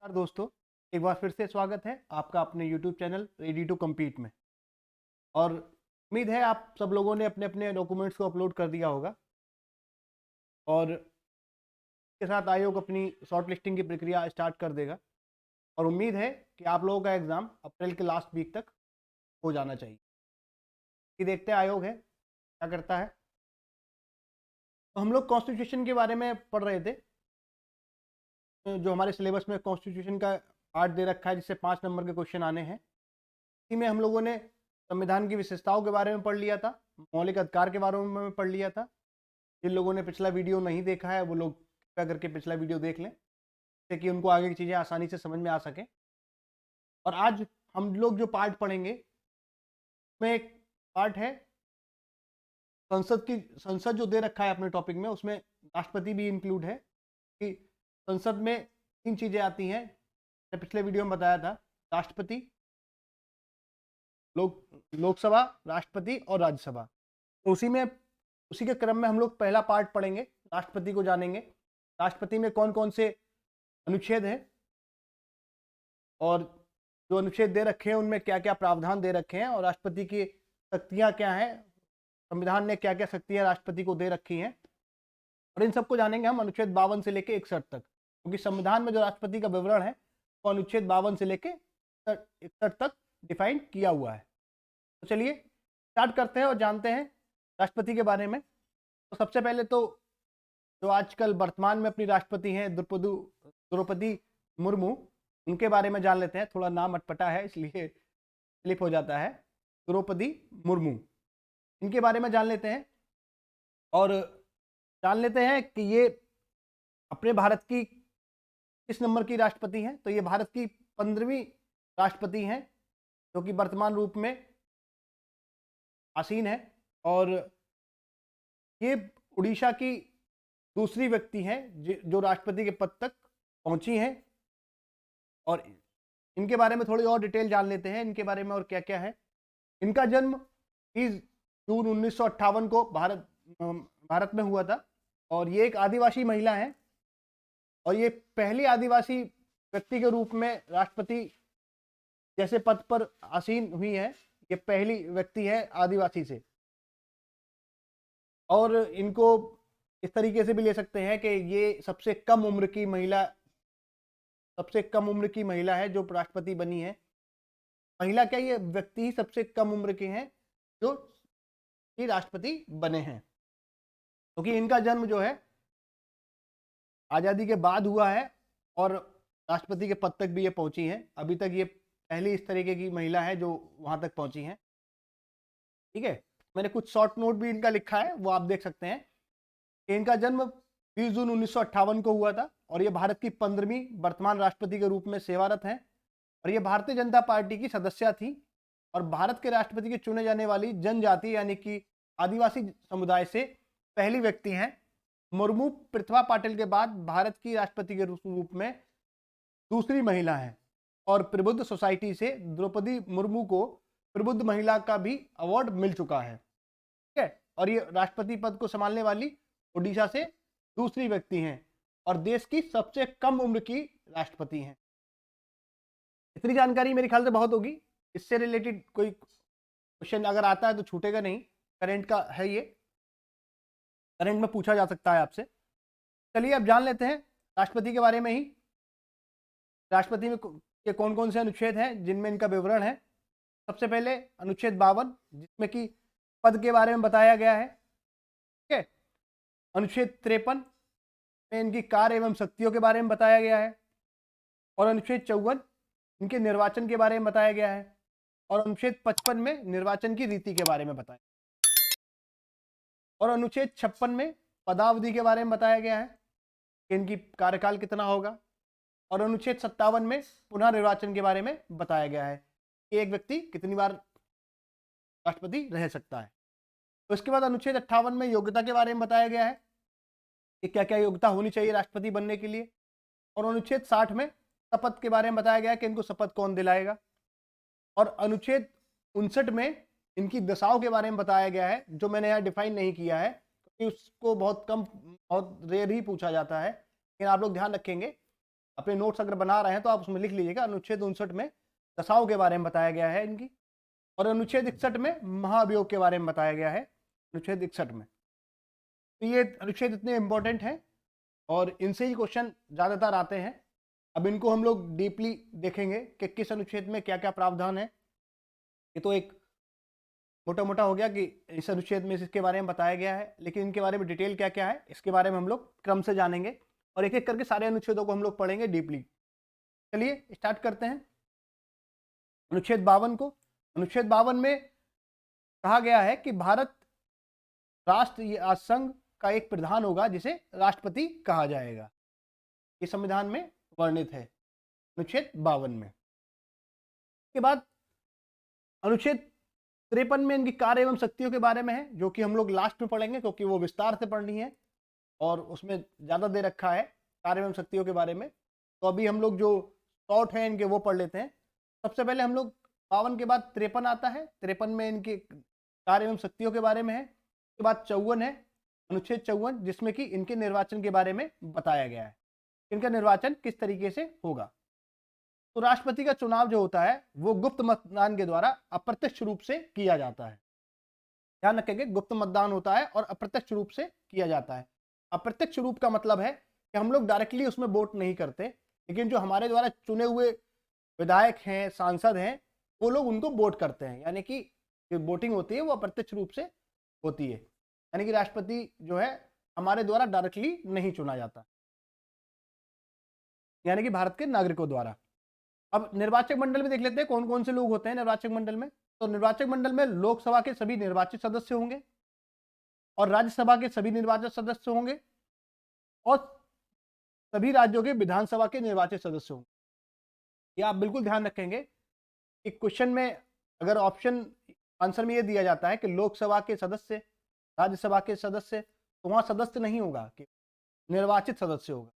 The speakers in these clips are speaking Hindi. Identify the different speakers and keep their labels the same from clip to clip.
Speaker 1: नमस्कार दोस्तों, एक बार फिर से स्वागत है आपका अपने YouTube channel ready to compete में। और उम्मीद है आप सब लोगों ने अपने अपने डॉक्यूमेंट्स को अपलोड कर दिया होगा और इसके साथ आयोग अपनी शॉर्ट लिस्टिंग की प्रक्रिया स्टार्ट कर देगा और उम्मीद है कि आप लोगों का एग्ज़ाम अप्रैल के लास्ट वीक तक हो जाना चाहिए। कि देखते हैं आयोग है क्या करता है। तो हम लोग कॉन्स्टिट्यूशन के बारे में पढ़ रहे थे। जो हमारे सिलेबस में कॉन्स्टिट्यूशन का पार्ट दे रखा है जिससे 5 नंबर के क्वेश्चन आने हैं। इसी में हम लोगों ने संविधान की विशेषताओं के बारे में पढ़ लिया था, मौलिक अधिकार के बारे में पढ़ लिया था। जिन लोगों ने पिछला वीडियो नहीं देखा है वो लोग कृपया करके पिछला वीडियो देख लें, जिससे कि उनको आगे की चीज़ें आसानी से समझ में आ सकें। और आज हम लोग जो पार्ट पढ़ेंगे उसमें एक पार्ट है संसद जो दे रखा है अपने टॉपिक में, उसमें राष्ट्रपति भी इंक्लूड है। कि संसद में 3 चीज़ें आती हैं, मैंने पिछले वीडियो में बताया था। राष्ट्रपति, लोकसभा, राष्ट्रपति और राज्यसभा। तो उसी के क्रम में हम लोग पहला पार्ट पढ़ेंगे, राष्ट्रपति को जानेंगे। राष्ट्रपति में कौन कौन से अनुच्छेद हैं और जो अनुच्छेद दे रखे हैं उनमें क्या क्या प्रावधान दे रखे हैं और राष्ट्रपति की शक्तियां क्या हैं, संविधान ने क्या क्या शक्तियां राष्ट्रपति को दे रखी हैं। और इन सबको जानेंगे हम अनुच्छेद 52 से लेकर 61 तक, क्योंकि संविधान में जो राष्ट्रपति का विवरण है वो अनुच्छेद 52 से लेकर 61 तक डिफाइन किया हुआ है। तो चलिए स्टार्ट करते हैं और जानते हैं राष्ट्रपति के बारे में। तो सबसे पहले तो जो आजकल वर्तमान में अपनी राष्ट्रपति हैं द्रौपदी मुर्मू, उनके बारे में जान लेते हैं। थोड़ा नाम अटपटा है इसलिए स्लिप हो जाता है। द्रौपदी मुर्मू, इनके बारे में जान लेते हैं और जान लेते हैं कि ये अपने भारत की किस नंबर की राष्ट्रपति हैं। तो ये भारत की 15वीं राष्ट्रपति हैं जो कि वर्तमान रूप में आसीन है और ये उड़ीसा की दूसरी व्यक्ति हैं जो राष्ट्रपति के पद तक पहुंची हैं। और इनके बारे में थोड़ी और डिटेल जान लेते हैं, इनके बारे में और क्या क्या है। इनका जन्म 30 जून 1958 को भारत में हुआ था और ये एक आदिवासी महिला है और ये पहली आदिवासी व्यक्ति के रूप में राष्ट्रपति जैसे पद पर आसीन हुई है। ये पहली व्यक्ति है आदिवासी से। और इनको इस तरीके से भी ले सकते हैं कि ये सबसे कम उम्र की महिला है जो राष्ट्रपति बनी है। महिला क्या, ये व्यक्ति ही सबसे कम उम्र के हैं जो राष्ट्रपति बने हैं, क्योंकि इनका जन्म जो है आज़ादी के बाद हुआ है और राष्ट्रपति के पद तक भी ये पहुंची हैं। अभी तक ये पहली इस तरीके की महिला है जो वहां तक पहुंची हैं। ठीक है, मैंने कुछ शॉर्ट नोट भी इनका लिखा है, वो आप देख सकते हैं कि इनका जन्म 20 जून 1958 को हुआ था और ये भारत की 15वीं वर्तमान राष्ट्रपति के रूप में सेवारत हैं। और ये भारतीय जनता पार्टी की सदस्य थी और भारत के राष्ट्रपति के चुने जाने वाली जनजाति यानी कि आदिवासी समुदाय से पहली व्यक्ति हैं। मुर्मू प्रतिभा पाटिल के बाद भारत की राष्ट्रपति के रूप में दूसरी महिला हैं और प्रबुद्ध सोसाइटी से द्रौपदी मुर्मू को प्रबुद्ध महिला का भी अवार्ड मिल चुका है। ठीक है, और ये राष्ट्रपति पद को संभालने वाली ओडिशा से दूसरी व्यक्ति हैं और देश की सबसे कम उम्र की राष्ट्रपति हैं। इतनी जानकारी मेरे ख्याल से बहुत होगी। इससे रिलेटेड कोई क्वेश्चन अगर आता है तो छूटेगा नहीं, करंट का है ये, करंट में पूछा जा सकता है आपसे। चलिए अब जान लेते हैं राष्ट्रपति के बारे में ही। राष्ट्रपति में के कौन कौन से अनुच्छेद हैं जिनमें इनका विवरण है। सबसे पहले अनुच्छेद 52 जिसमें कि पद के बारे में बताया गया है। ठीक है, अनुच्छेद 53 में इनकी कार्य एवं शक्तियों के बारे में बताया गया है और अनुच्छेद 54 इनके निर्वाचन के बारे में बताया गया है और अनुच्छेद 55 में निर्वाचन की रीति के बारे में बताया और अनुच्छेद 56 में पदावधि के बारे में बताया गया है कि इनकी कार्यकाल कितना होगा और अनुच्छेद 57 में पुनः निर्वाचन के बारे में बताया गया है कि एक व्यक्ति कितनी बार राष्ट्रपति रह सकता है। तो इसके बाद अनुच्छेद 58 में योग्यता के बारे में बताया गया है कि क्या क्या योग्यता होनी चाहिए राष्ट्रपति बनने के लिए और अनुच्छेद 60 में शपथ के बारे में बताया गया कि इनको शपथ कौन दिलाएगा और अनुच्छेद 59 में इनकी दशाओं के बारे में बताया गया है, जो मैंने यहाँ डिफाइन नहीं किया है क्योंकि उसको बहुत रेयर ही पूछा जाता है। लेकिन आप लोग ध्यान रखेंगे अपने नोट्स अगर बना रहे हैं तो आप उसमें लिख लीजिएगा। अनुच्छेद 59 में दशाओं के बारे में बताया गया है इनकी, और अनुच्छेद 61 में महाभियोग के बारे में बताया गया है, अनुच्छेद 61 में। तो ये अनुच्छेद इतने इंपॉर्टेंट हैं और इनसे ही क्वेश्चन ज़्यादातर आते हैं। अब इनको हम लोग डीपली देखेंगे कि किस अनुच्छेद में क्या क्या प्रावधान है। ये तो एक मोटा मोटा हो गया कि इस अनुच्छेद में इसके बारे में बताया गया है, लेकिन इनके बारे में डिटेल क्या क्या है इसके बारे में हम लोग क्रम से जानेंगे और एक एक करके सारे अनुच्छेदों को हम लोग पढ़ेंगे डीपली। चलिए स्टार्ट करते हैं अनुच्छेद 52 को। अनुच्छेद 52 में कहा गया है कि भारत राष्ट्र या संघ का एक प्रधान होगा जिसे राष्ट्रपति कहा जाएगा। ये संविधान में वर्णित है अनुच्छेद 52 में। के बाद अनुच्छेद 53 में इनकी कार्य एवं शक्तियों के बारे में है, जो कि हम लोग लास्ट में पढ़ेंगे क्योंकि वो विस्तार से पढ़नी है और उसमें ज़्यादा दे रखा है कार्य एवं शक्तियों के बारे में। तो अभी हम लोग जो शॉर्ट है इनके वो पढ़ लेते हैं। सबसे पहले हम लोग 52 के बाद 53 आता है। 53 में इनके कार्य एवं शक्तियों के बारे में है। उसके बाद 54 है, अनुच्छेद 54, जिसमें कि इनके निर्वाचन के बारे में बताया गया है, इनका निर्वाचन किस तरीके से होगा। तो राष्ट्रपति का चुनाव जो होता है वो गुप्त मतदान के द्वारा अप्रत्यक्ष रूप से किया जाता है। ध्यान रखेंगे, गुप्त मतदान होता है और अप्रत्यक्ष रूप से किया जाता है। अप्रत्यक्ष रूप का मतलब है कि हम लोग डायरेक्टली उसमें वोट नहीं करते, लेकिन जो हमारे द्वारा चुने हुए विधायक हैं, सांसद हैं, वो लोग उनको वोट करते हैं। यानी कि जो वोटिंग होती है वो अप्रत्यक्ष रूप से होती है। यानी कि राष्ट्रपति जो है हमारे द्वारा डायरेक्टली नहीं चुना जाता, यानी कि भारत के नागरिकों द्वारा। अब निर्वाचक मंडल में देख लेते हैं कौन कौन से लोग होते हैं निर्वाचक मंडल में। तो निर्वाचक मंडल में लोकसभा के सभी निर्वाचित सदस्य होंगे और राज्यसभा के सभी निर्वाचित सदस्य होंगे और सभी राज्यों के विधानसभा के निर्वाचित सदस्य होंगे। ये आप बिल्कुल ध्यान रखेंगे कि क्वेश्चन में अगर ऑप्शन आंसर में ये दिया जाता है कि लोकसभा के सदस्य, राज्यसभा के सदस्य, तो वहां सदस्य नहीं होगा कि निर्वाचित सदस्य होगा।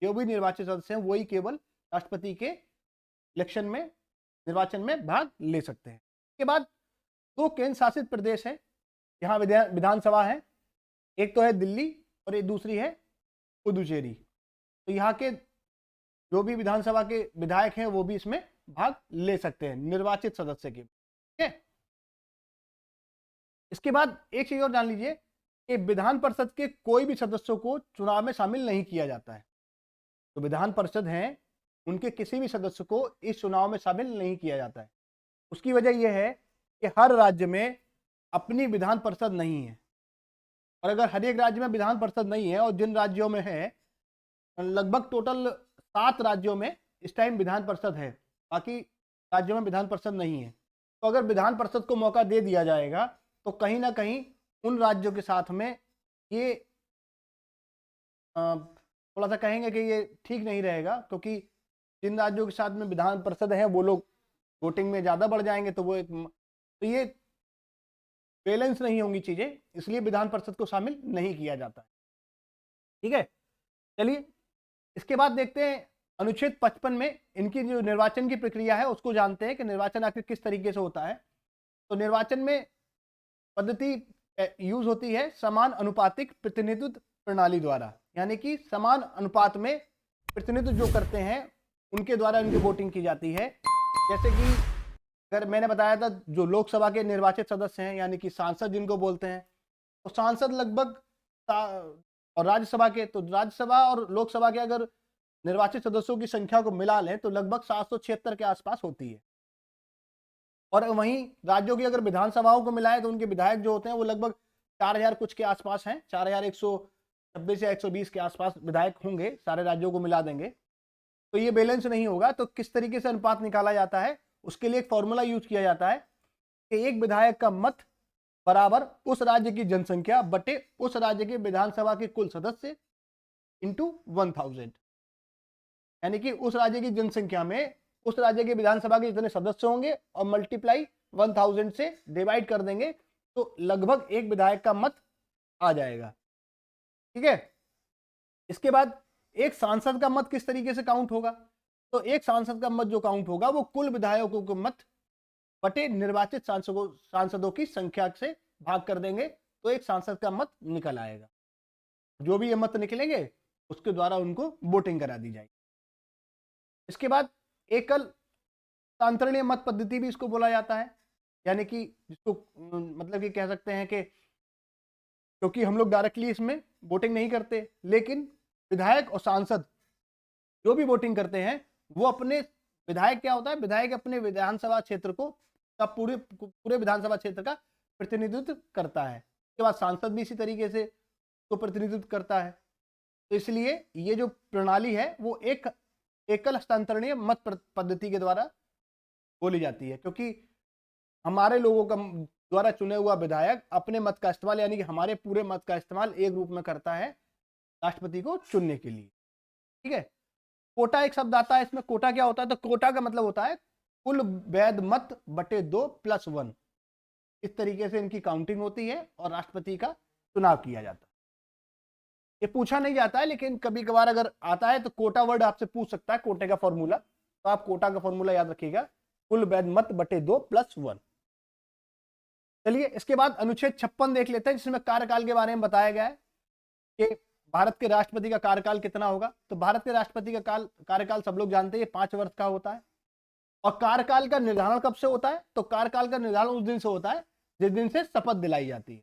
Speaker 1: जो भी निर्वाचित सदस्य हैं वही केवल राष्ट्रपति के इलेक्शन में, निर्वाचन में भाग ले सकते हैं। इसके बाद 2 केंद्र शासित प्रदेश हैं, यहाँ विधानसभा है। एक तो है दिल्ली और एक दूसरी है पुदुचेरी। तो यहाँ के जो भी विधानसभा के विधायक हैं वो भी इसमें भाग ले सकते हैं, निर्वाचित सदस्य के। ठीक है। इसके बाद एक चीज और जान लीजिए कि विधान परिषद के कोई भी सदस्यों को चुनाव में शामिल नहीं किया जाता है। तो विधान परिषद हैं, उनके किसी भी सदस्य को इस चुनाव में शामिल नहीं किया जाता है। उसकी वजह यह है कि हर राज्य में अपनी विधान परिषद नहीं है, और अगर हर एक राज्य में विधान परिषद नहीं है, और जिन राज्यों में है लगभग टोटल 7 राज्यों में इस टाइम विधान परिषद है, बाकी राज्यों में विधान परिषद नहीं है। तो अगर विधान परिषद को मौका दे दिया जाएगा तो कहीं ना कहीं उन राज्यों के साथ में ये थोड़ा सा कहेंगे कि ये ठीक नहीं रहेगा, क्योंकि जिन राज्यों के साथ में विधान परिषद है वो लोग वोटिंग में ज़्यादा बढ़ जाएंगे, तो ये बैलेंस नहीं होंगी चीज़ें, इसलिए विधान परिषद को शामिल नहीं किया जाता है। ठीक है। चलिए इसके बाद देखते हैं अनुच्छेद 55 में इनकी जो निर्वाचन की प्रक्रिया है उसको जानते हैं कि निर्वाचन आखिर किस तरीके से होता है। तो निर्वाचन में पद्धति यूज होती है समान अनुपातिक प्रतिनिधित्व प्रणाली द्वारा, यानी कि समान अनुपात में प्रतिनिधित्व जो करते हैं उनके द्वारा इनकी वोटिंग की जाती है। जैसे कि अगर मैंने बताया था जो लोकसभा के निर्वाचित सदस्य हैं, यानी कि सांसद जिनको बोलते हैं, तो सांसद लगभग, और राज्यसभा के, तो राज्यसभा और लोकसभा के अगर निर्वाचित सदस्यों की संख्या को मिला लें तो लगभग 776 के आसपास होती है। और वहीं राज्यों की अगर विधानसभाओं को मिलाए तो उनके विधायक जो होते हैं वो लगभग 4000 कुछ के आसपास हैं, 4126 या 120 के आसपास विधायक होंगे, सारे राज्यों को मिला देंगे। तो ये बैलेंस नहीं होगा। तो किस तरीके से अनुपात निकाला जाता है, उसके लिए एक फॉर्मूला यूज किया जाता है कि एक विधायक का मत बराबर उस राज्य की जनसंख्या बटे उस राज्य के विधानसभा के कुल सदस्य इंटू 1000, यानी कि उस राज्य की जनसंख्या में उस राज्य के विधानसभा के जितने सदस्य होंगे और मल्टीप्लाई 1000 से डिवाइड कर देंगे तो लगभग एक विधायक का मत आ जाएगा। ठीक है। इसके बाद एक सांसद का मत किस तरीके से काउंट होगा, तो एक सांसद का मत जो काउंट होगा वो कुल विधायकों के मत बटे निर्वाचित सांसदों की संख्या से भाग कर देंगे तो एक सांसद का मत निकल आएगा। जो भी ये मत निकलेंगे उसके द्वारा उनको वोटिंग करा दी जाएगी। इसके बाद एकल हस्तांतरणीय मत पद्धति भी इसको बोला जाता है, यानी कि जिसको मतलब कि कह सकते हैं कि क्योंकि हम लोग डायरेक्टली इसमें वोटिंग नहीं करते, लेकिन विधायक और सांसद जो भी वोटिंग करते हैं वो अपने विधायक क्या होता है, विधायक अपने विधानसभा क्षेत्र को का पूरे विधानसभा क्षेत्र का प्रतिनिधित्व करता है। उसके बाद सांसद भी इसी तरीके से तो प्रतिनिधित्व करता है। तो इसलिए ये जो प्रणाली है वो एक एकल हस्तांतरणीय मत पद्धति के द्वारा बोली जाती है, क्योंकि हमारे लोगों का द्वारा चुने हुआ विधायक अपने मत का इस्तेमाल, यानी कि हमारे पूरे मत का इस्तेमाल एक रूप में करता है राष्ट्रपति को चुनने के लिए। ठीक है, कोटा एक शब्द आता है इसमें। कोटा क्या होता है, तो कोटा का मतलब होता है कुल वैध मत बटे 2 + 1। इस तरीके से इनकी काउंटिंग होती है और राष्ट्रपति का चुनाव किया जाता है। ये पूछा नहीं जाता है, लेकिन कभी कभार अगर आता है तो कोटा वर्ड आपसे पूछ सकता है, कोटे का फॉर्मूला, तो आप कोटा का फॉर्मूला याद रखिएगा, कुल वैध मत बटे 2 + 1। चलिए इसके बाद अनुच्छेद 56 देख लेते हैं, जिसमें कार्यकाल के बारे में बताया गया है कि भारत के राष्ट्रपति का कार्यकाल कितना होगा। तो भारत के राष्ट्रपति का कार्यकाल सब लोग जानते हैं 5 वर्ष का होता है। और कार्यकाल का निर्धारण कब से होता है, तो कार्यकाल का निर्धारण उस दिन से होता है जिस दिन से शपथ दिलाई जाती है।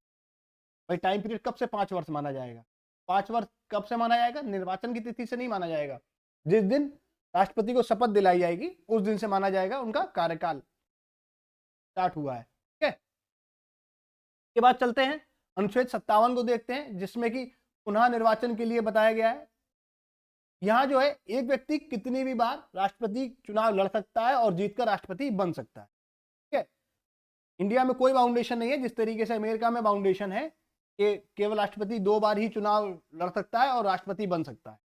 Speaker 1: भाई टाइम पीरियड कब से 5 वर्ष माना जाएगा, 5 वर्ष कब से माना जाएगा, निर्वाचन की तिथि से नहीं माना जाएगा, जिस दिन राष्ट्रपति को शपथ दिलाई जाएगी उस दिन से माना जाएगा उनका कार्यकाल स्टार्ट हुआ है। ठीक है, के बाद चलते हैं अनुच्छेद 57 को देखते हैं, जिसमें कि पुनः निर्वाचन के लिए बताया गया है। यहां जो है एक व्यक्ति कितनी भी बार राष्ट्रपति चुनाव लड़ सकता है और जीतकर राष्ट्रपति बन सकता है। ठीक है, इंडिया में कोई बाउंडेशन नहीं है, जिस तरीके से अमेरिका में बाउंडेशन है कि केवल राष्ट्रपति 2 बार ही चुनाव लड़ सकता है और राष्ट्रपति बन सकता है,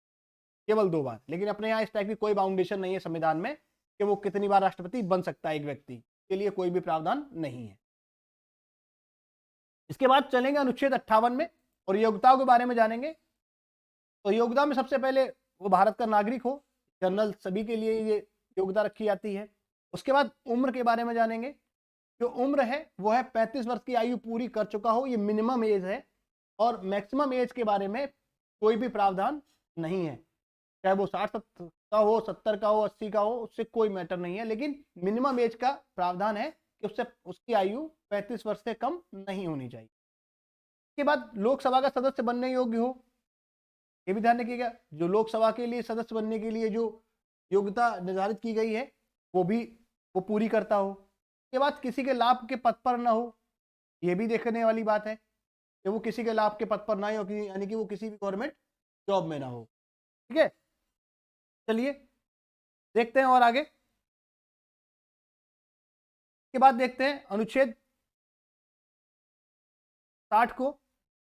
Speaker 1: केवल 2 बार। लेकिन अपने यहाँ इस टाइप की कोई बाउंडेशन नहीं है संविधान में कि वो कितनी बार राष्ट्रपति बन सकता है, एक व्यक्ति के लिए कोई भी प्रावधान नहीं है। इसके बाद चलेंगे अनुच्छेद 58 में और योग्यताओं के बारे में जानेंगे। तो योग्यता में सबसे पहले वो भारत का नागरिक हो, जनरल सभी के लिए ये योग्यता रखी जाती है। उसके बाद उम्र के बारे में जानेंगे। जो उम्र है वो है 35 वर्ष की आयु पूरी कर चुका हो, ये मिनिमम एज है। और मैक्सिमम एज के बारे में कोई भी प्रावधान नहीं है, चाहे वो 60 का हो, 70 का हो, 80 का हो, उससे कोई मैटर नहीं है। लेकिन मिनिमम एज का प्रावधान है कि उसकी आयु 35 वर्ष से कम नहीं होनी चाहिए। इसके बाद लोकसभा का सदस्य बनने योग्य हो, ये भी ध्यान रखिएगा। जो लोकसभा के लिए सदस्य बनने के लिए जो योग्यता निर्धारित की गई है वो पूरी करता हो। इसके बाद किसी के लाभ के पद पर ना हो, ये भी देखने वाली बात है कि वो किसी के लाभ के पद पर ना हो, यानी कि वो किसी भी गवर्नमेंट जॉब में ना हो। ठीक है, चलिए देखते हैं और आगे। के बाद देखते हैं अनुच्छेद 60 को।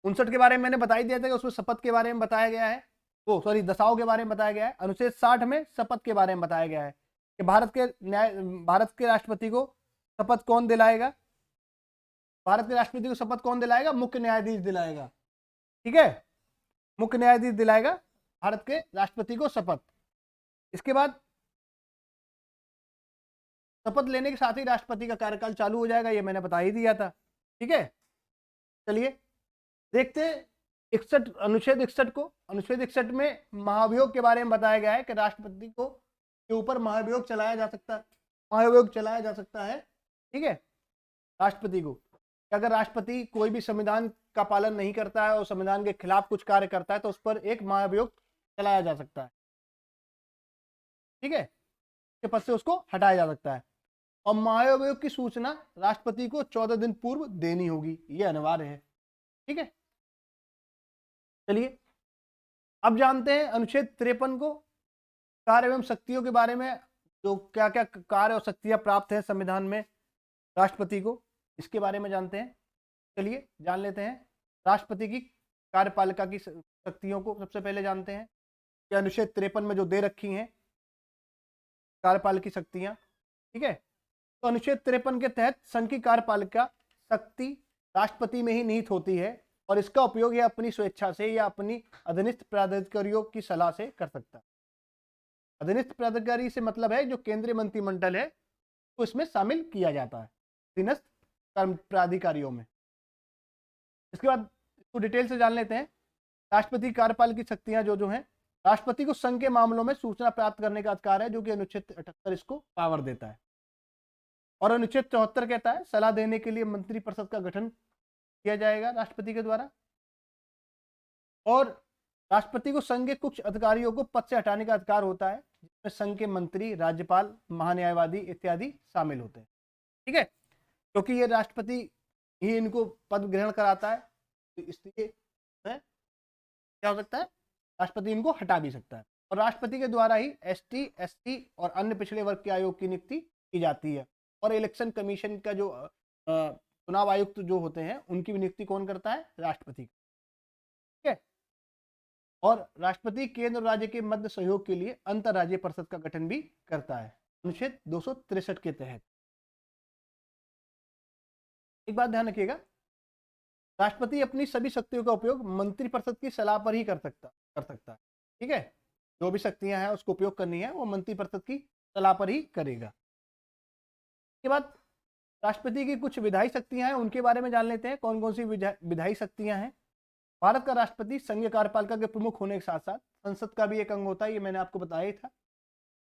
Speaker 1: 59 के बारे में मैंने बता ही दिया था कि उसमें शपथ के बारे में बताया गया है, दसाओं के बारे में बताया गया है। अनुच्छेद 60 में शपथ के बारे में बताया गया है कि भारत के राष्ट्रपति को शपथ कौन दिलाएगा। भारत के राष्ट्रपति को शपथ कौन दिलाएगा, मुख्य न्यायाधीश दिलाएगा। ठीक है, मुख्य न्यायाधीश दिलाएगा भारत के राष्ट्रपति को शपथ। इसके बाद शपथ लेने के साथ ही राष्ट्रपति का कार्यकाल चालू हो जाएगा, ये मैंने बता ही दिया था। ठीक है, चलिए देखते हैं अनुच्छेद 61 को। अनुच्छेद 61 में महाभियोग के बारे में बताया गया है कि राष्ट्रपति को के ऊपर महाभियोग चलाया जा सकता है। ठीक है, राष्ट्रपति को अगर राष्ट्रपति कोई भी संविधान का पालन नहीं करता है और संविधान के खिलाफ कुछ कार्य करता है तो उस पर एक महाभियोग चलाया जा सकता है। ठीक है, के पद से उसको हटाया जा सकता है और महाभियोग की सूचना राष्ट्रपति को 14 दिन पूर्व देनी होगी, यह अनिवार्य है। ठीक है, चलिए अब जानते हैं अनुच्छेद 53 को, कार्य एवं शक्तियों के बारे में। जो क्या क्या कार्य और शक्तियां प्राप्त है संविधान में राष्ट्रपति को, इसके बारे में जानते हैं। चलिए जान लेते हैं राष्ट्रपति की कार्यपालिका की शक्तियों को। सबसे पहले जानते हैं कि अनुच्छेद 53 में जो दे रखी हैं कार्यपालिका की शक्तियां। ठीक है, तो अनुच्छेद 53 के तहत संघ की कार्यपालिका शक्ति राष्ट्रपति में ही निहित होती है और इसका उपयोग यह अपनी स्वेच्छा से या अपनी अधीनस्थ प्राधिकारियों की सलाह से कर सकता है। अधीनस्थ प्राधिकारी से मतलब है जो केंद्रीय मंत्रिमंडल है तो इसमें शामिल किया जाता है अधीनस्थ प्राधिकारियों में। इसके बाद इसको डिटेल से जान लेते हैं। राष्ट्रपति कार्यपालिका की शक्तियां जो हैं राष्ट्रपति को संघ के मामलों में सूचना प्राप्त करने का अधिकार है, जो कि अनुच्छेद 78 इसको पावर देता है। और अनुच्छेद 74 कहता है सलाह देने के लिए मंत्रिपरिषद का गठन किया जाएगा राष्ट्रपति के द्वारा। और राष्ट्रपति को संघ के कुछ अधिकारियों को पद से हटाने का अधिकार होता है, जिसमें संघ के मंत्री, राज्यपाल, महान्यायवादी इत्यादि शामिल होते हैं। ठीक है, क्योंकि ये राष्ट्रपति ही इनको पद ग्रहण कराता है, तो इसलिए क्या हो सकता है, राष्ट्रपति इनको हटा भी सकता है। और राष्ट्रपति के द्वारा ही एसटी, एससी और अन्य पिछड़े वर्ग के आयोग की नियुक्ति की जाती है। और इलेक्शन कमीशन का जो चुनाव आयुक्त जो होते हैं उनकी नियुक्ति कौन करता है, राष्ट्रपति। ठीक है, और राष्ट्रपति केंद्र और राज्य के मध्य सहयोग के लिए अंतरराज्यीय परिषद का गठन भी करता है अनुच्छेद 263 के तहत। एक बात ध्यान रखिएगा, राष्ट्रपति अपनी सभी शक्तियों का उपयोग मंत्रिपरिषद की सलाह पर ही कर सकता है। ठीक है, जो भी शक्तियां हैं उसको उपयोग करनी है वो मंत्रिपरिषद की सलाह पर ही करेगा। इसके बाद राष्ट्रपति की कुछ विधायी शक्तियां हैं, उनके बारे में जान लेते हैं। कौन कौन सी विधायी शक्तियां हैं। भारत का राष्ट्रपति संघीय कार्यपालिका के प्रमुख होने के साथ साथ संसद का भी एक अंग होता है, ये मैंने आपको बताया ही था।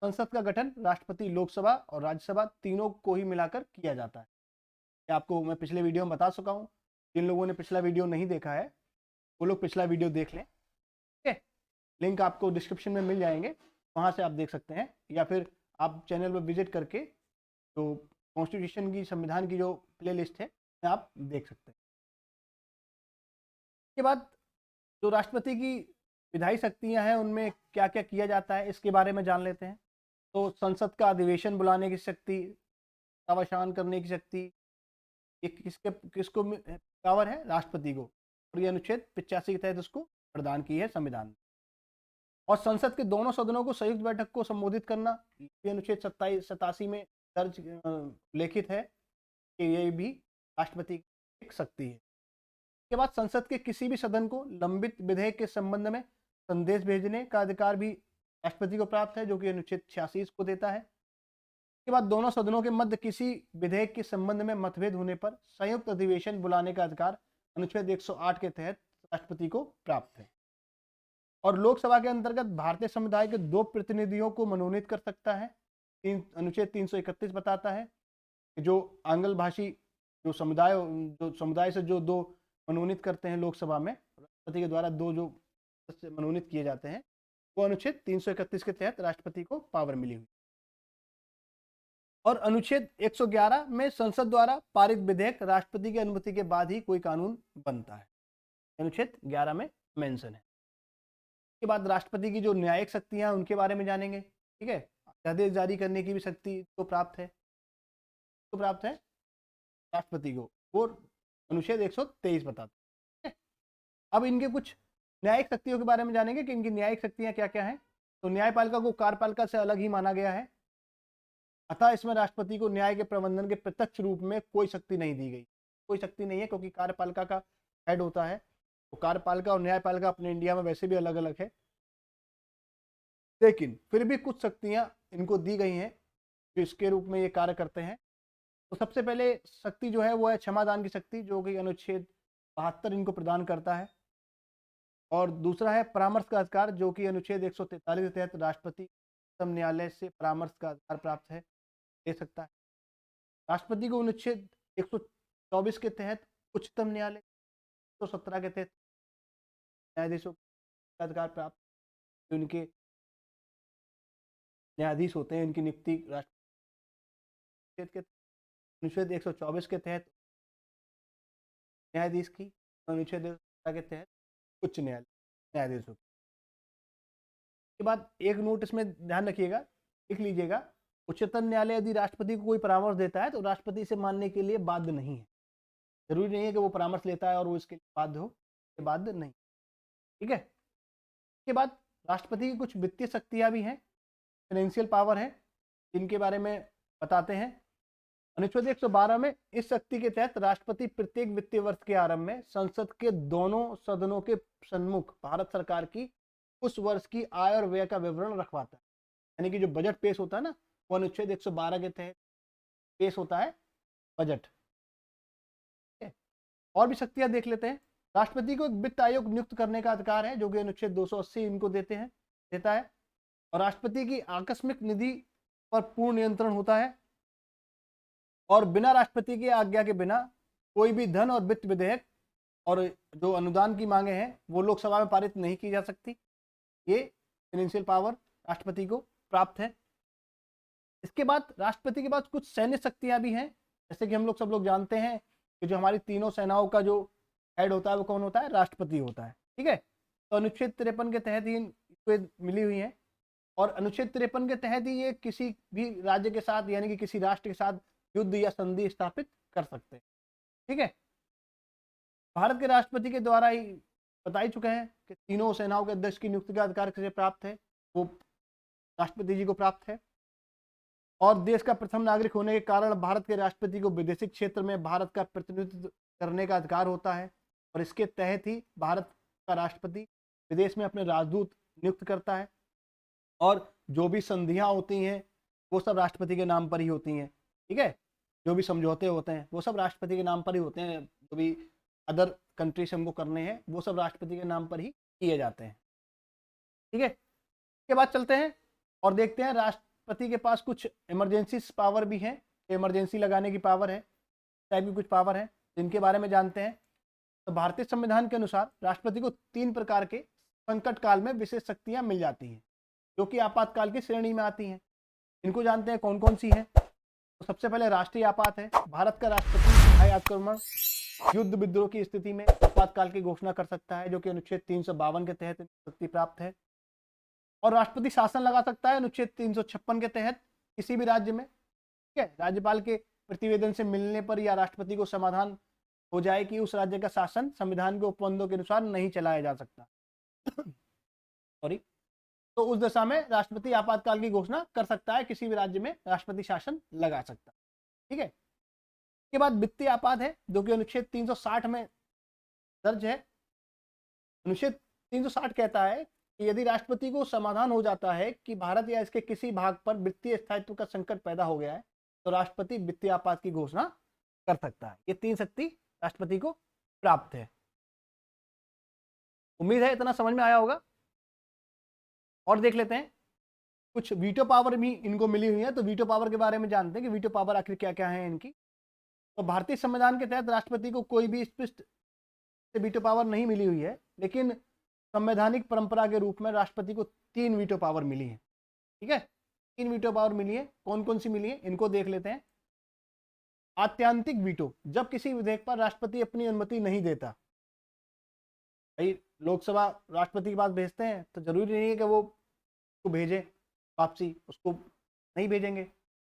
Speaker 1: संसद का गठन राष्ट्रपति, लोकसभा और राज्यसभा तीनों को ही मिलाकर किया जाता है। आपको मैं पिछले वीडियो में बता चुका हूँ। जिन लोगों ने पिछला वीडियो नहीं देखा है वो लोग पिछला वीडियो देख लें। ठीक है, लिंक आपको डिस्क्रिप्शन में मिल जाएंगे, वहाँ से आप देख सकते हैं, या फिर आप चैनल पर विजिट करके जो कॉन्स्टिट्यूशन की, संविधान की जो प्लेलिस्ट है आप देख सकते हैं। इसके बाद जो राष्ट्रपति की विधायी शक्तियां हैं उनमें क्या क्या किया जाता है इसके बारे में जान लेते हैं। तो संसद का अधिवेशन बुलाने की शक्ति, अवसान करने की शक्ति, किसको पावर है, राष्ट्रपति को। और ये अनुच्छेद 85 के तहत उसको प्रदान की है संविधान में। और संसद के दोनों सदनों को संयुक्त बैठक को संबोधित करना, ये अनुच्छेद 87 में दर्ज लिखित है कि ये भी राष्ट्रपति की एक शक्ति है। के बाद संसद के किसी भी सदन को लंबित विधेयक के संबंध में संदेश भेजने का अधिकार भी राष्ट्रपति को प्राप्त है, जो कि अनुच्छेद 86 को देता है। के बाद दोनों सदनों के मध्य किसी विधेयक के संबंध में मतभेद होने पर संयुक्त अधिवेशन बुलाने का अधिकार अनुच्छेद 108 के तहत राष्ट्रपति को प्राप्त है। और लोकसभा के अंतर्गत भारतीय समुदाय के 2 प्रतिनिधियों को मनोनीत कर सकता है। अनुच्छेद 331 बताता है कि जो आंग्ल भाषी जो समुदाय से जो 2 मनोनीत करते हैं लोकसभा में, राष्ट्रपति के द्वारा 2 जो मनोनीत किए जाते हैं, वो अनुच्छेद 331 के तहत राष्ट्रपति को पावर मिली हुई। और अनुच्छेद 111 में संसद द्वारा पारित विधेयक राष्ट्रपति की अनुमति के बाद ही कोई कानून बनता है, अनुच्छेद 11 में मेंशन है। के बाद राष्ट्रपति की जो न्यायिक शक्तियां हैं उनके बारे में जानेंगे। ठीक है, अध्यादेश जारी करने की भी शक्ति को प्राप्त है राष्ट्रपति को, और अनुच्छेद 123 बताता है। अब इनके कुछ न्यायिक शक्तियों के बारे में जानेंगे कि इनकी न्यायिक शक्तियां क्या क्या हैं। तो न्यायपालिका को कार्यपालिका से अलग ही माना गया है, अतः इसमें राष्ट्रपति को न्याय के प्रबंधन के प्रत्यक्ष रूप में कोई शक्ति नहीं दी गई। कोई शक्ति नहीं है, क्योंकि कार्यपालिका का हेड होता है। तो कार्यपालिका और न्यायपालिका अपने इंडिया में वैसे भी अलग अलग है, लेकिन फिर भी कुछ शक्तियां इनको दी गई हैं जो इसके रूप में ये कार्य करते हैं। तो सबसे पहले शक्ति जो है वो है क्षमादान की शक्ति, जो कि अनुच्छेद 72 इनको प्रदान करता है। और दूसरा है परामर्श का अधिकार, जो कि अनुच्छेद 143 के तहत राष्ट्रपति उच्चतम न्यायालय से परामर्श का अधिकार प्राप्त है, दे सकता है। राष्ट्रपति को अनुच्छेद 124 के तहत उच्चतम न्यायालय, 117 के तहत न्यायाधीशों का अधिकार प्राप्त, जो उनके न्यायाधीश होते हैं, उनकी नियुक्ति राष्ट्रपति के अनुच्छेद 124 के तहत न्यायाधीश की, अनुच्छेद 117 के तहत उच्च न्यायाधीशों के बाद एक नोट इसमें ध्यान रखिएगा, लिख लीजिएगा। उच्चतम न्यायालय यदि राष्ट्रपति को कोई परामर्श देता है तो राष्ट्रपति इसे मानने के लिए बाध्य नहीं है। जरूरी नहीं है कि वो परामर्श लेता है और वो इसके लिए बाध्य हो, बाध्य नहीं। ठीक है, इसके बाद राष्ट्रपति की कुछ वित्तीय शक्तियां भी हैं, फाइनेंशियल पावर है, जिनके बारे में बताते हैं। अनुच्छेद 112 में इस शक्ति के तहत राष्ट्रपति प्रत्येक वित्तीय वर्ष के आरंभ में संसद के दोनों सदनों के सम्मुख भारत सरकार की उस वर्ष की आय और व्यय का विवरण रखवाता है। यानी कि जो बजट पेश होता है ना, वो अनुच्छेद 112 के तहत पेश होता है बजट। और भी शक्तियां देख लेते हैं। राष्ट्रपति को एक वित्त आयोग नियुक्त करने का अधिकार है, जो कि अनुच्छेद 280 इनको देते हैं। देता है और राष्ट्रपति की आकस्मिक निधि पर पूर्ण नियंत्रण होता है और बिना राष्ट्रपति की आज्ञा के बिना कोई भी धन और वित्त विधेयक और जो अनुदान की मांगे हैं वो लोकसभा में पारित नहीं की जा सकती। ये फाइनेंशियल पावर राष्ट्रपति को प्राप्त है। इसके बाद राष्ट्रपति के पास कुछ सैन्य शक्तियां भी हैं, जैसे कि हम लोग सब लोग जानते हैं कि जो हमारी तीनों सेनाओं का जो हेड होता है वो कौन होता है, राष्ट्रपति होता है। ठीक है, तो अनुच्छेद 53 के तहत ही मिली हुई है और अनुच्छेद 53 के तहत ही ये किसी भी राज्य के साथ यानी कि किसी राष्ट्र के साथ युद्ध या संधि स्थापित कर सकते हैं। ठीक है, भारत के राष्ट्रपति के द्वारा ही बता ही चुके हैं कि तीनों सेनाओं के अध्यक्ष की नियुक्ति का अधिकार किसे प्राप्त है, वो राष्ट्रपति जी को प्राप्त है और देश का प्रथम नागरिक होने के कारण भारत के राष्ट्रपति को विदेशी क्षेत्र में भारत का प्रतिनिधित्व करने का अधिकार होता है और इसके तहत ही भारत का राष्ट्रपति विदेश में अपने राजदूत नियुक्त करता है और जो भी संधियां होती हैं वो सब राष्ट्रपति के नाम पर ही होती हैं। ठीक है, जो भी समझौते होते हैं वो सब राष्ट्रपति के नाम पर ही होते हैं, जो भी अदर कंट्री से हमको करने हैं वो सब राष्ट्रपति के नाम पर ही किए जाते हैं। ठीक है, इसके बाद चलते हैं और देखते हैं राष्ट्रपति के पास कुछ इमरजेंसी पावर भी हैं, इमरजेंसी लगाने की पावर है, टाइप की कुछ पावर है जिनके बारे में जानते हैं। तो भारतीय संविधान के अनुसार राष्ट्रपति को 3 प्रकार के संकट काल में विशेष शक्तियां मिल जाती हैं जो कि आपातकाल की श्रेणी में आती हैं। इनको जानते हैं कौन कौन सी है। तो सबसे पहले राष्ट्रीय आपात है। भारत का राष्ट्रपति भय आक्रमण युद्ध विद्रोह की स्थिति में आपातकाल की घोषणा कर सकता है जो कि अनुच्छेद 352 के तहत शक्ति प्राप्त है और राष्ट्रपति शासन लगा सकता है अनुच्छेद 356 के तहत किसी भी राज्य में। ठीक है, राज्यपाल के प्रतिवेदन से मिलने पर या राष्ट्रपति को समाधान हो जाए कि उस राज्य का शासन संविधान के उपबंधों के अनुसार नहीं चलाया जा सकता सॉरी, तो उस दशा में राष्ट्रपति आपातकाल की घोषणा कर सकता है, किसी भी राज्य में राष्ट्रपति शासन लगा सकता है। ठीक है, इसके बाद वित्तीय आपात है जो कि अनुच्छेद 360 में दर्ज है। अनुच्छेद 360 कहता है कि यदि राष्ट्रपति को समाधान हो जाता है कि भारत या इसके किसी भाग पर वित्तीय स्थायित्व का संकट पैदा हो गया है तो राष्ट्रपति वित्तीय आपात की घोषणा कर सकता है। ये 3 शक्ति राष्ट्रपति को प्राप्त है। उम्मीद है इतना समझ में आया होगा। और देख लेते हैं कुछ वीटो पावर भी इनको मिली हुई है, तो वीटो पावर के बारे में जानते हैं कि वीटो पावर आखिर क्या क्या है इनकी। तो भारतीय संविधान के तहत राष्ट्रपति को कोई भी स्पष्ट वीटो पावर नहीं मिली हुई है, लेकिन संवैधानिक परंपरा के रूप में राष्ट्रपति को 3 वीटो पावर मिली है। ठीक है, 3 वीटो पावर मिली है। कौन कौन सी मिली है इनको देख लेते हैं। आत्यांतिक वीटो, जब किसी विधेयक पर राष्ट्रपति अपनी अनुमति नहीं देता। भाई लोकसभा राष्ट्रपति की बात भेजते हैं तो जरूरी नहीं है कि वो उसको भेजे वापसी, उसको नहीं भेजेंगे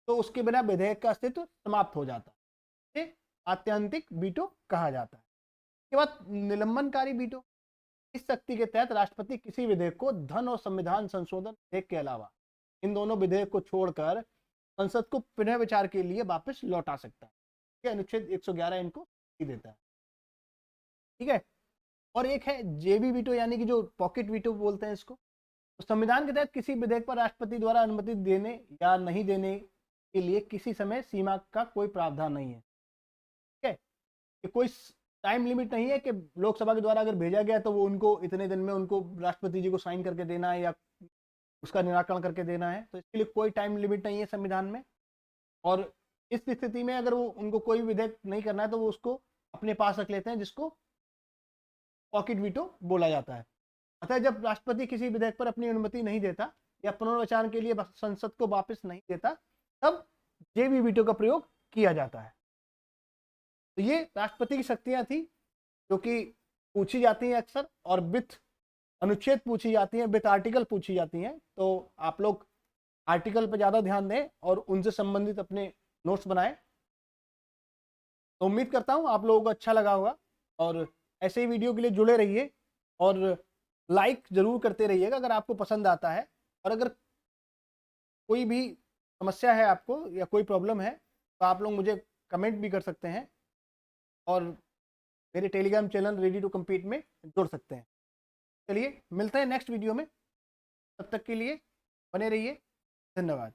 Speaker 1: तो उसके बिना विधेयक का अस्तित्व समाप्त हो जाता है। आत्यांतिक वीटो कहा जाता है। इसके बाद निलंबनकारी वीटो, इस शक्ति के तहत राष्ट्रपति किसी विधेयक को धन और संविधान संशोधन विधेयक के अलावा इन दोनों विधेयक को छोड़कर संसद को पुनः विचार के लिए वापस लौटा सकता है। अनुच्छेद 111 इनको देता है। ठीक है, और एक है जेबी वीटो यानी कि जो पॉकेट वीटो बोलते हैं इसको। तो संविधान के तहत किसी विधेयक पर राष्ट्रपति द्वारा अनुमति देने या नहीं देने के लिए किसी समय सीमा का कोई प्रावधान नहीं है। ठीक है, कि कोई टाइम लिमिट नहीं है कि लोकसभा के द्वारा अगर भेजा गया तो वो उनको इतने दिन में उनको राष्ट्रपति जी को साइन करके देना है या उसका निराकरण करके देना है। तो इसके लिए कोई टाइम लिमिट नहीं है संविधान में। और इस स्थिति में अगर वो उनको कोई विधेयक नहीं करना है तो वो उसको अपने पास रख लेते हैं, जिसको पॉकेट वीटो बोला जाता है। अतः जब राष्ट्रपति किसी विधेयक पर अपनी अनुमति नहीं देता या पुनर्विचार के लिए संसद को वापस नहीं देता तब जेबी वीटो का प्रयोग किया जाता है। तो ये राष्ट्रपति की शक्तियां थी जो कि पूछी जाती हैं अक्सर, और विथ अनुच्छेद पूछी जाती हैं, विथ आर्टिकल पूछी जाती हैं। तो आप लोग आर्टिकल पर ज़्यादा ध्यान दें और उनसे संबंधित अपने नोट्स बनाएं। तो उम्मीद करता हूँ आप लोगों को अच्छा लगा होगा और ऐसे ही वीडियो के लिए जुड़े रहिए और लाइक ज़रूर करते रहिएगा अगर आपको पसंद आता है। और अगर कोई भी समस्या है आपको या कोई प्रॉब्लम है तो आप लोग मुझे कमेंट भी कर सकते हैं और मेरे Telegram channel ready to compete में जुड़ सकते हैं। चलिए मिलते हैं नेक्स्ट वीडियो में, तब तक के लिए बने रहिए। धन्यवाद।